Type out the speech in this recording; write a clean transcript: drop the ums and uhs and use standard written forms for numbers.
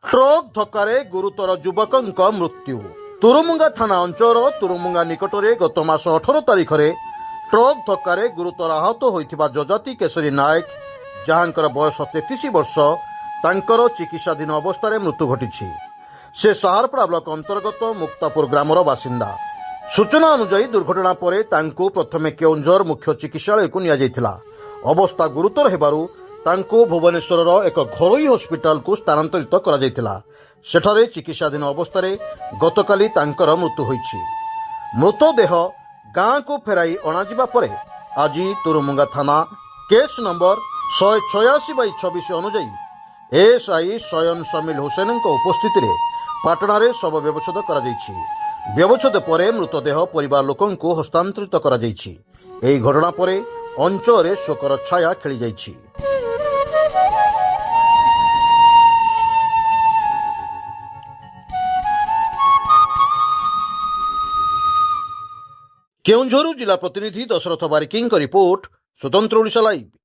Truck ଧକ୍କାରେ ଗୁରୁତର ଯୁବକଙ୍କ ମୃତ୍ୟୁ। ତୁରୁମୁଙ୍ଗା ଥାନା ଅଞ୍ଚଳର ତୁରୁମୁଙ୍ଗା ନିକଟରେ ଗତ ମାସ 18 ତାରିଖରେ ଟ୍ରକ୍ ଧକ୍କାରେ ଗୁରୁତର ଆହତ ହୋଇଥିବା ଯଜାତି କେଶରୀ ନାୟକ, ଯାହାଙ୍କର ବୟସ 33 ବର୍ଷ, ତାଙ୍କର ଚିକିତ୍ସାଧୀନ ଅବସ୍ଥାରେ ମୃତ୍ୟୁ ଘଟିଛି। ସେ ସାହାରପଡ଼ା ବ୍ଲକ ଅନ୍ତର୍ଗତ ମୁକ୍ତାପୁର ଗ୍ରାମର ବାସିନ୍ଦା। ସୂଚନା ଅନୁଯାୟୀ ଦୁର୍ଘଟଣା ପରେ ତାଙ୍କୁ ପ୍ରଥମେ କେଉଁଝର ମୁଖ୍ୟ ଚିକିତ୍ସାଳୟକୁ ନିଆଯାଇଥିଲା। ଅବସ୍ଥା ଗୁରୁତର ହେବାରୁ ତାଙ୍କୁ ଭୁବନେଶ୍ୱରର ଏକ ଘରୋଇ ହସ୍ପିଟାଲକୁ ସ୍ଥାନାନ୍ତରିତ କରାଯାଇଥିଲା। ସେଠାରେ ଚିକିତ୍ସାଧୀନ ଅବସ୍ଥାରେ ଗତକାଲି ତାଙ୍କର ମୃତ୍ୟୁ ହୋଇଛି। ମୃତଦେହ ଗାଁକୁ ଫେରାଇ ଅଣାଯିବା ପରେ ଆଜି ତୁରୁମୁଙ୍ଗା ଥାନା କେସ୍ ନମ୍ବର 186/26 ଅନୁଯାୟୀ ଏଏସ୍ଆଇ ସୟନ ସମିଲ ହୁସେନଙ୍କ ଉପସ୍ଥିତିରେ ପାଟଣାରେ ଶବ ବ୍ୟବଚ୍ଛେଦ କରାଯାଇଛି। ବ୍ୟବଚ୍ଛେଦ ପରେ ମୃତଦେହ ପରିବାର ଲୋକଙ୍କୁ ହସ୍ତାନ୍ତରିତ କରାଯାଇଛି। ଏହି ଘଟଣା ପରେ ଅଞ୍ଚଳରେ ଶୋକର ଛାୟା ଖେଳିଯାଇଛି। କେଉଁଝର ଜିଲ୍ଲା ପ୍ରତିନିଧି ଦଶରଥ ବାରିକଙ୍କ ରିପୋର୍ଟ, ସ୍ୱତନ୍ତ୍ର ଓଡ଼ିଶା ଲାଇଭ୍।